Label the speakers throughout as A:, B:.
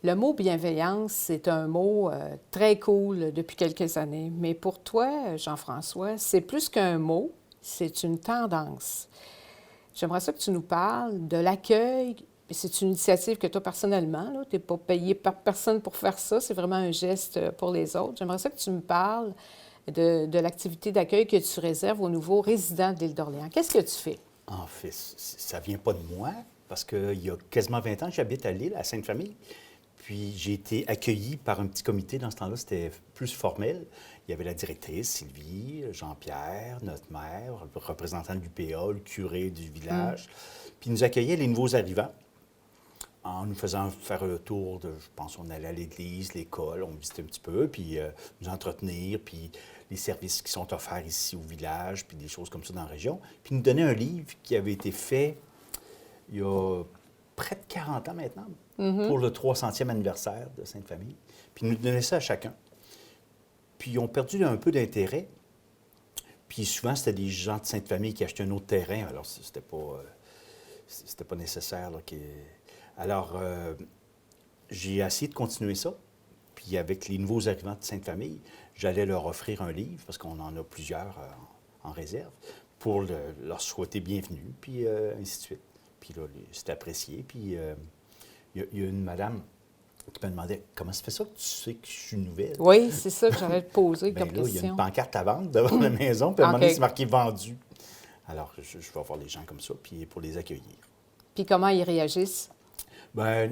A: Le mot bienveillance, c'est un mot très cool depuis quelques années. Mais pour toi, Jean-François, c'est plus qu'un mot, c'est une tendance. J'aimerais ça que tu nous parles de l'accueil. C'est une initiative que toi, personnellement, tu n'es pas payé par personne pour faire ça. C'est vraiment un geste pour les autres. J'aimerais ça que tu me parles de l'activité d'accueil que tu réserves aux nouveaux résidents de l'île d'Orléans. Qu'est-ce que tu fais?
B: En fait, ça vient pas de moi, parce qu'il y a quasiment 20 ans que j'habite à Lille, à Sainte-Famille. Puis j'ai été accueilli par un petit comité. Dans ce temps-là, c'était plus formel. Il y avait la directrice, Sylvie, Jean-Pierre, notre maire, le représentant de l'UPA, le curé du village. Puis ils nous accueillaient les nouveaux arrivants en nous faisant faire le tour de, je pense, on allait à l'église, l'école, on visitait un petit peu, puis nous entretenir, puis les services qui sont offerts ici au village, puis des choses comme ça dans la région. Puis nous donner un livre qui avait été fait il y a près de 40 ans maintenant, pour le 300e anniversaire de Sainte-Famille. Puis ils nous donnaient ça à chacun. Puis ils ont perdu un peu d'intérêt. Puis souvent, c'était des gens de Sainte-Famille qui achetaient un autre terrain, alors c'était pas nécessaire. Là, Alors, j'ai essayé de continuer ça. Puis avec les nouveaux arrivants de Sainte-Famille, j'allais leur offrir un livre, parce qu'on en a plusieurs en réserve, pour leur souhaiter bienvenue, puis ainsi de suite. Puis là, c'était apprécié. Puis il y a une madame qui me demandait comment ça fait ça que tu sais que je suis nouvelle?
A: Oui, c'est ça que j'allais te poser
B: Bien
A: comme
B: là, il y a
A: question.
B: une pancarte à vendre devant la maison, puis à un moment donné,
A: OK.
B: c'est marqué vendu. Alors, je vais voir les gens comme ça, puis pour les accueillir.
A: Puis comment ils réagissent?
B: Bien,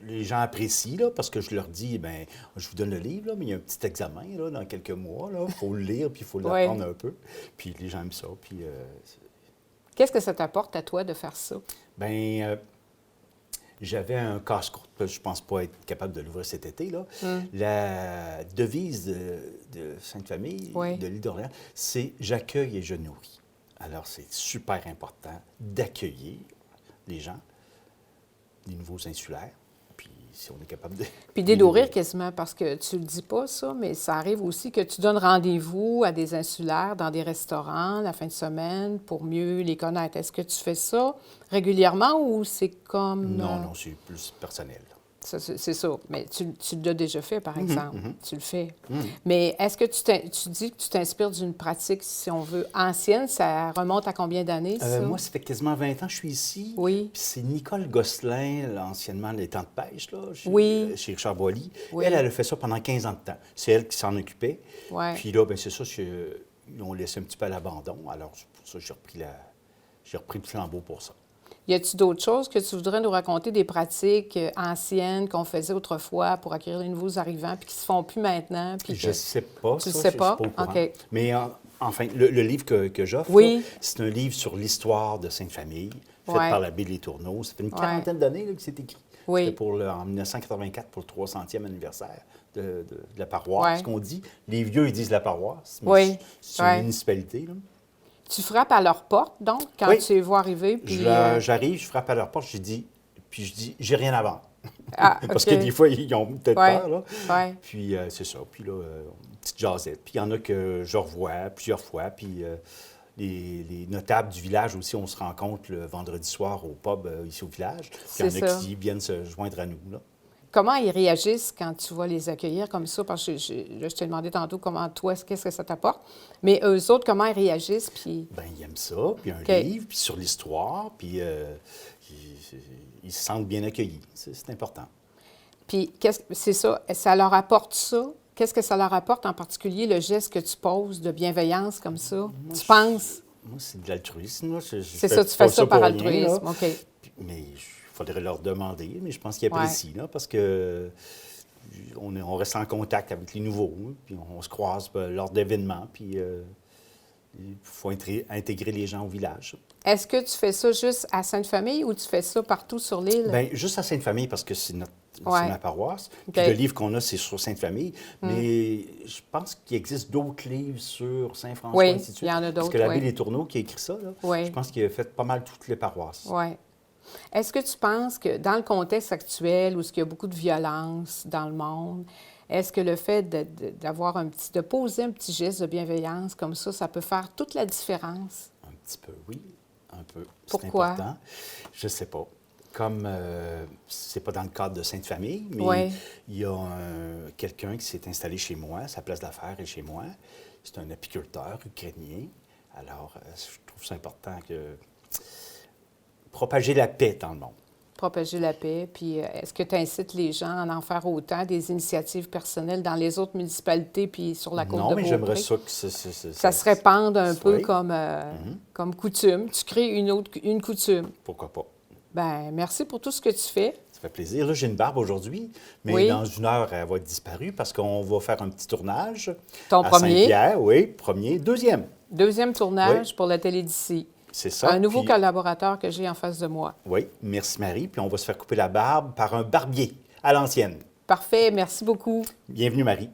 B: les gens apprécient, là, parce que je leur dis, bien, je vous donne le livre, là, mais il y a un petit examen, là, dans quelques mois, là. Il faut le lire, puis il faut
A: Oui.
B: l'apprendre un peu. Puis les gens aiment ça, puis...
A: Qu'est-ce que ça t'apporte à toi de faire ça?
B: Bien, j'avais un casse-croûte, je ne pense pas être capable de l'ouvrir cet été, là. La devise de Sainte-Famille,
A: Oui.
B: de l'île d'Orléans, c'est « J'accueille et je nourris ». Alors, c'est super important d'accueillir les gens, les nouveaux insulaires, puis si on est capable de...
A: Puis d'énourrir quasiment, parce que tu le dis pas, ça, mais ça arrive aussi que tu donnes rendez-vous à des insulaires dans des restaurants la fin de semaine pour mieux les connaître. Est-ce que tu fais ça régulièrement ou c'est comme...
B: Non, c'est plus personnel.
A: C'est ça. Mais tu l'as déjà fait, par exemple. Tu le fais. Mais est-ce que tu dis que tu t'inspires d'une pratique, si on veut, ancienne? Ça remonte à combien d'années, ça?
B: Moi, ça fait quasiment 20 ans que je suis ici.
A: Oui.
B: Puis c'est Nicole Gosselin, là, anciennement les temps de pêche, là,
A: Oui.
B: Chez Richard Boilly.
A: Oui.
B: Elle a fait ça pendant 15 ans de temps. C'est elle qui s'en occupait.
A: Ouais.
B: Puis là, bien, c'est ça, ils l'ont laissé un petit peu à l'abandon. Alors, c'est pour ça que j'ai repris le flambeau pour ça.
A: Y a-t-il d'autres choses que tu voudrais nous raconter, des pratiques anciennes qu'on faisait autrefois pour accueillir les nouveaux arrivants, puis qui se font plus maintenant? Puis
B: Je ne sais pas.
A: Tu ne
B: ça,
A: sais
B: je
A: pas?
B: suis pas au courant.
A: OK.
B: Mais enfin, le livre que j'offre,
A: Oui.
B: là, c'est un livre sur l'histoire de Sainte-Famille, fait
A: Ouais.
B: par l'abbé Les Tourneaux. Ça fait une
A: Ouais.
B: quarantaine d'années là, que c'est écrit.
A: Oui.
B: C'était en 1984 pour le 300e anniversaire de la paroisse.
A: Ouais.
B: Qu'on dit, les vieux, ils disent la paroisse, mais
A: Oui.
B: c'est
A: Ouais.
B: une municipalité. Là.
A: Tu frappes à leur porte, donc, quand
B: Oui.
A: tu les vois arriver, puis...
B: J'arrive, je frappe à leur porte, je dis, j'ai rien à vendre.
A: Ah,
B: Parce
A: OK.
B: que des fois, ils ont peut-être
A: Ouais.
B: peur. Là.
A: Ouais.
B: Puis c'est ça. Puis là, une petite jasette. Puis il y en a que je revois plusieurs fois. Puis les notables du village aussi, on se rencontre le vendredi soir au pub ici au village. Puis il y en
A: C'est
B: a
A: ça.
B: qui viennent se joindre à nous. Là.
A: Comment ils réagissent quand tu vas les accueillir comme ça? Parce que là, je t'ai demandé tantôt comment toi, qu'est-ce que ça t'apporte. Mais eux autres, comment ils réagissent? Puis...
B: Bien, ils aiment ça. Puis un
A: OK.
B: livre, puis sur l'histoire. Puis ils se sentent bien accueillis. C'est important.
A: Puis, c'est ça, ça leur apporte ça? Qu'est-ce que ça leur apporte en particulier, le geste que tu poses de bienveillance comme ça? Tu penses?
B: Moi, c'est de l'altruisme. Là.
A: C'est ça, tu fais
B: pas
A: ça par
B: pour rien,
A: altruisme,
B: là.
A: OK.
B: Mais il faudrait leur demander. Mais je pense qu'ils
A: Ouais.
B: apprécient, là, parce que on reste en contact avec les nouveaux. Hein, puis on se croise lors d'événements. Puis il faut intégrer les gens au village.
A: Est-ce que tu fais ça juste à Sainte-Famille ou tu fais ça partout sur l'île?
B: Bien, juste à Sainte-Famille, parce que c'est
A: Ouais.
B: ma paroisse.
A: OK.
B: Puis le livre qu'on a, c'est sur Sainte-Famille. Mais je pense qu'il existe d'autres livres sur Saint-François,
A: Oui,
B: ainsi de suite.
A: il y en a
B: Parce
A: d'autres,
B: que l'abbé
A: oui.
B: Les Tourneaux qui a écrit ça, là,
A: Oui.
B: je pense qu'il a fait pas mal toutes les paroisses.
A: Oui. Est-ce que tu penses que dans le contexte actuel où il y a beaucoup de violence dans le monde, est-ce que le fait de poser un petit geste de bienveillance comme ça peut faire toute la différence?
B: Un petit peu, oui. Un peu.
A: Pourquoi?
B: C'est important. Je ne sais pas. Comme c'est pas dans le cadre de Sainte-Famille, mais
A: Ouais.
B: il y a quelqu'un qui s'est installé chez moi, sa place d'affaires est chez moi. C'est un apiculteur ukrainien. Alors, je trouve ça important que propager la paix dans le monde.
A: Propager la paix. Puis, est-ce que tu incites les gens à en faire autant, des initiatives personnelles dans les autres municipalités puis sur la côte
B: Non,
A: de
B: mais
A: Beaupré?
B: j'aimerais ça que
A: Ça se répande un peu
B: Oui.
A: comme coutume. Tu crées une coutume.
B: Pourquoi pas?
A: Ben merci pour tout ce que tu fais.
B: Ça fait plaisir. Là, j'ai une barbe aujourd'hui, mais
A: Oui.
B: dans une heure, elle va être disparue parce qu'on va faire un petit tournage.
A: Ton
B: à
A: premier.
B: Saint-Pierre, oui, premier. Deuxième,
A: Deuxième tournage
B: Oui.
A: pour la télé d'ici.
B: c'est ça.
A: Un nouveau
B: Puis-
A: collaborateur que j'ai en face de moi.
B: Oui, merci Marie. Puis on va se faire couper la barbe par un barbier à l'ancienne.
A: Parfait, merci beaucoup.
B: Bienvenue Marie.